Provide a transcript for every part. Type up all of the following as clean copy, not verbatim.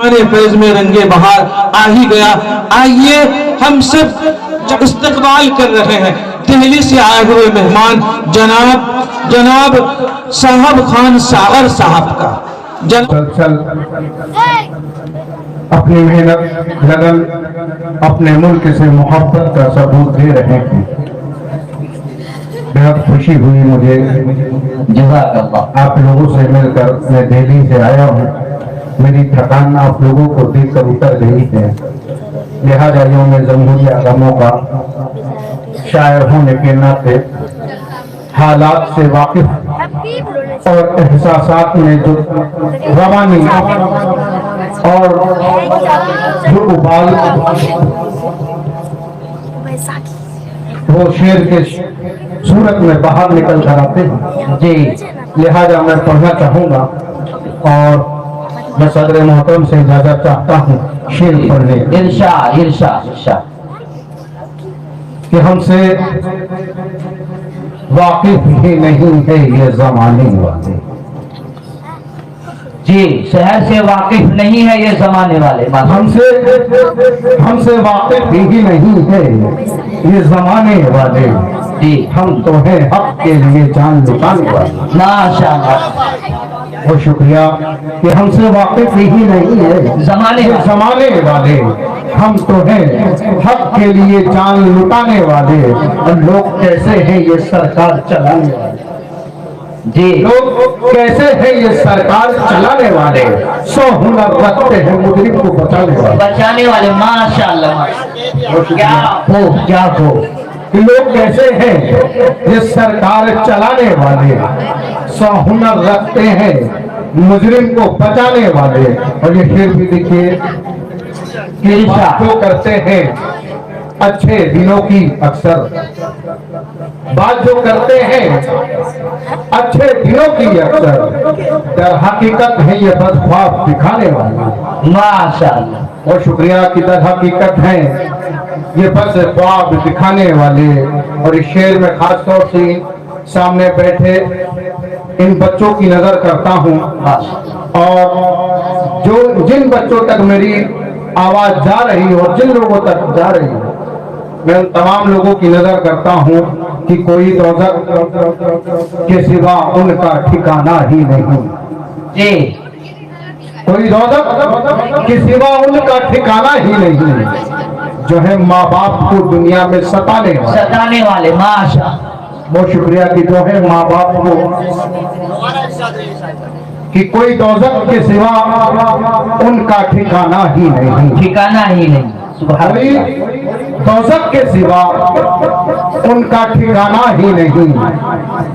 फैज में रंगे बहार आ ही गया। आइए हम सब इस्तकबाल कर रहे हैं दिल्ली से आए हुए मेहमान जनाब साहब खान सागर साहब का। चल अपनी मेहनत लगन अपने मुल्क से मोहब्बत का सबूत दे रहे हैं। बेहद खुशी हुई मुझे जज़ाकल्लाह आप लोगों से मिलकर। मैं दिल्ली से आया हूँ, मेरी थकान आप लोगों को देखकर उतर गई है। लिहाजा यौम जमहूरिया का मौका, शायर होने के नाते हालात से वाकिफ और एहसासात में जो रवानी और जो उबाल वो शेर के सूरत में बाहर निकल कर आते हैं जी। लिहाजा मैं पढ़ना चाहूँगा और मैं सदर मोहतरम से इजाजत चाहता हूँ शेर पढ़ने। इरशाद कि हमसे वाकिफ ही नहीं है ये ज़माने वाले। जी, शहर से वाकिफ नहीं है ये जमाने वाले। हमसे वाकिफ ही नहीं है ये ज़माने वाले। जी, हम तो हैं हक के लिए जान लुटाने वाले। माशाअल्लाह, बहुत शुक्रिया कि हमसे वाकिफ ही नहीं है जमाने वाले। हम तो हैं हक के लिए जान लुटाने वाले। और लोग कैसे हैं ये सरकार चलाने वाले। जी, लोग कैसे हैं ये सरकार चलाने वाले। सौ हुनर रखते हैं मुजरिम को बचाने वाले। माशाअल्लाह, क्या हो लोग कैसे हैं ये सरकार चलाने वाले। सौ हुनर रखते हैं मुजरिम को बचाने वाले। और ये शेर भी देखिए कि जो करते हैं अच्छे दिनों की अक्सर बात जो करते हैं अच्छे दिनों की अक्सर दर हकीकत है ये बस ख्वाब दिखाने वाले। माशाअल्लाह, बहुत शुक्रिया कि दर हकीकत है ये बस ख्वाब दिखाने वाले। और इस शेर में खास तौर से सामने बैठे इन बच्चों की नजर करता हूँ और जो जिन बच्चों तक मेरी आवाज जा रही और जिन लोगों तक जा रही है, मैं उन तमाम लोगों की नजर करता हूँ कि कोई दोज़ख के सिवा उनका ठिकाना ही नहीं। जी, कोई दोज़ख के सिवा उनका ठिकाना ही नहीं, जो है माँ बाप को दुनिया में सताने वाले। माशाअल्लाह, बहुत शुक्रिया कि जो है माँ बाप को कि कोई दोज़ख के सिवा उनका ठिकाना ही नहीं। दोज़ख के सिवा उनका ठिकाना ही नहीं,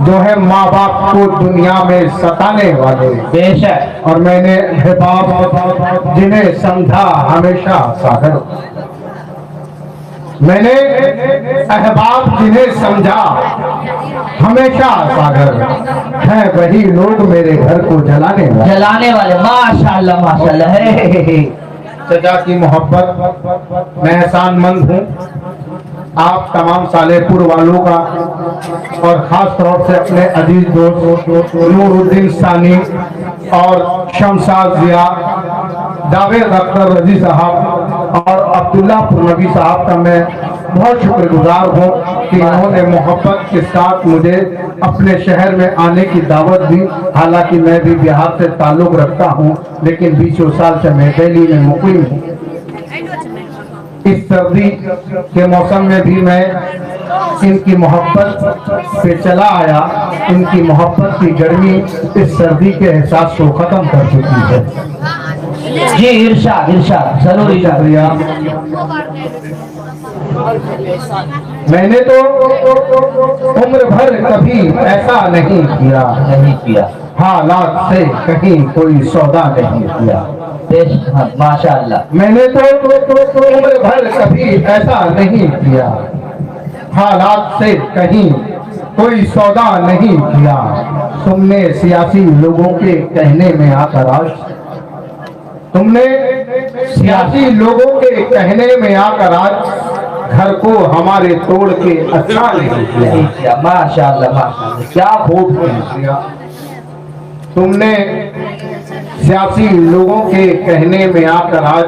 जो है माँ बाप को दुनिया में सताने वाले। बेशक। और मैंने अहबाब जिन्हें समझा हमेशा सागर, मैंने अहबाब जिन्हें समझा हमेशा सागर, है वही लोग मेरे घर को जलाने वाले। माशाअल्लाह, माशाअल्लाह। सजा की मोहब्बत मैं एहसानमंद हूँ आप तमाम सालेपुर वालों का और खास तौर से अपने अजीज दोस्त नूरुद्दीन सानी और शमशाद जिया, जावेद अख्तर रजी साहब और अब्दुल्ला पुरनबी साहब का मैं बहुत शुक्रगुजार हूँ कि इन्होंने मोहब्बत के साथ मुझे अपने शहर में आने की दावत दी। हालांकि मैं भी बिहार से ताल्लुक़ रखता हूँ, लेकिन 20 साल से मैं दिल्ली में मुक़ीम हूँ। इस सर्दी के मौसम में भी मैं इनकी मोहब्बत पे चला आया। इनकी मोहब्बत की गर्मी इस सर्दी के एहसास को ख़त्म कर चुकी है। जी, इरशाद जरूर। शुक्रिया। मैंने तो उम्र भर कभी ऐसा नहीं किया, हालात से कहीं कोई सौदा नहीं किया। माशाअल्लाह, मैंने तो उम्र भर कभी ऐसा नहीं किया, हालात से कहीं कोई सौदा नहीं किया। तुमने सियासी लोगों के कहने में आकर आज घर को हमारे तोड़ के अच्छा नहीं किया। माशाअल्लाह, माशाअल्लाह, क्या खूब तुमने सियासी लोगों के कहने में आकर आज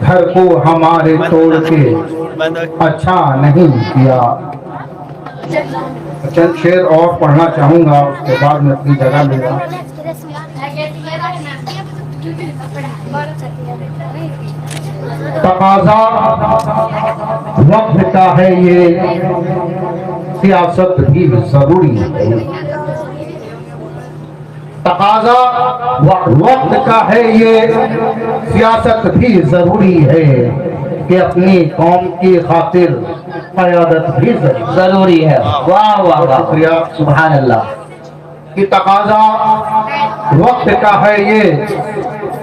घर को हमारे तोड़ के अच्छा नहीं किया। चंद शेर और पढ़ना चाहूंगा, उसके बाद मैं अपनी जगह लूंगा। तकाजा वक्त का है ये, सियासत भी जरूरी है। तकाजा वक्त का है ये, सियासत भी जरूरी है कि अपनी कौम की खातिर क़यादत भी जरूरी है। वाह वाह वाह, शुक्रिया। सुभान अल्लाह। कि तकाजा वक्त का है ये,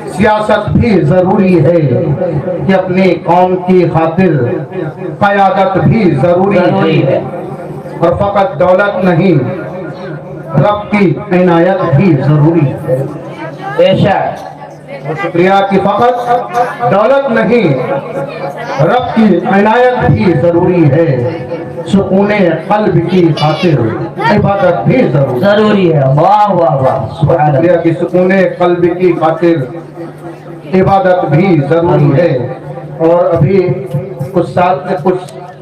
सियासत भी जरूरी है कि अपनी कौम की खातिर क़यादत भी जरूरी है। और फकत दौलत नहीं, रब की इनायत भी जरूरी है। बेशक। शुक्रिया। कि फकत दौलत नहीं, रब की इनायत भी जरूरी है। सुकूने कल्ब की खातिर इबादत भी जरूरी है। वाह वाह वाह, सुभान शुक्रिया। अल्लाह। कि सुकूने कल्ब की खातिर इबादत भी जरूरी है। और अभी कुछ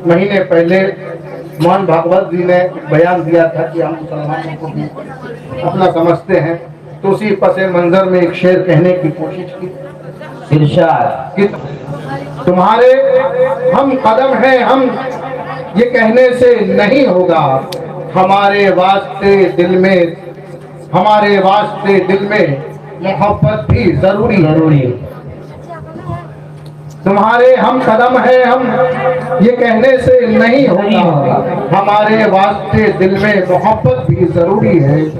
महीने पहले मोहन भागवत जी ने बयान दिया था कि हम मुसलमानों को भी अपना समझते हैं, तो उसी पसे मंजर में एक शेर कहने की कोशिश की। इरशाद। कि तुम्हारे हम कदम हैं, हम ये कहने से नहीं होगा, हमारे वास्ते दिल में मोहब्बत भी जरूरी है। तुम्हारे हम कदम हैं, हम ये कहने से नहीं होगा, हमारे वास्ते दिल में मोहब्बत भी जरूरी है।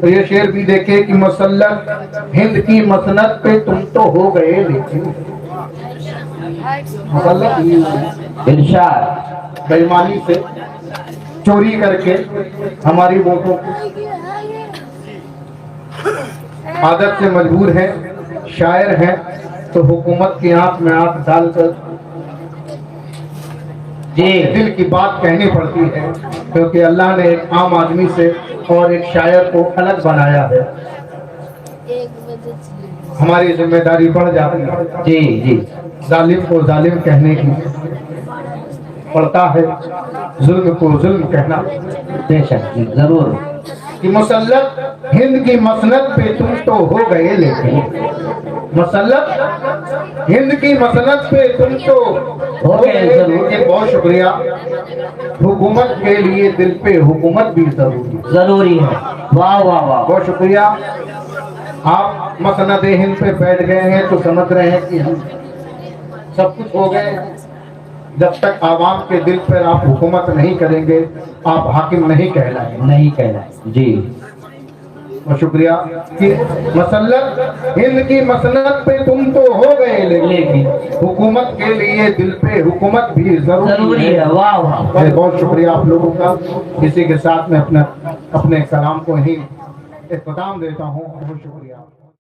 तो ये शेर भी देखे कि मुसल्लत हिंद की मसनद पे तुम तो हो गए, लेकिन मुसल्लत इरशाद। बेईमानी से चोरी करके हमारी वोटों आदत से मजबूर हैं, शायर हैं, तो हुकूमत की आंख में आंख डालकर दिल की बात कहनी पड़ती है, क्योंकि अल्लाह ने एक आम आदमी से और एक शायर को अलग बनाया है। हमारी जिम्मेदारी बढ़ जाती है। जी जी। जालिम को जालिम कहने की पड़ता है, जुल्म को जुल्म कहना। बेशक जरूर। कि मुसल्लत हिंद की मसनद पे तुम तो हो गए, लेकिन मुसल्लत हिंद की मसनद पे तुम तो हो गए जरूर। कि बहुत शुक्रिया। हुकूमत के लिए दिल पे हुकूमत भी जरूरी है। वाह वाह वाह, बहुत शुक्रिया। आप मसनद हिंद पे बैठ गए हैं तो समझ रहे हैं कि हम सब कुछ हो गए। जब तक आवाम के दिल पर आप हुकूमत नहीं करेंगे, आप हाकिम नहीं कहलाएंगे। जी। बहुत शुक्रिया। कि मसल्लत हिंद की मसनद पे तुम तो हो गए, लेकिन हुकूमत के लिए दिल पे हुकूमत भी जरूरी है। वाह वाह, बहुत शुक्रिया आप लोगों का। इसी के साथ मैं अपने कलाम को ही इख्तिताम देता हूँ। बहुत शुक्रिया।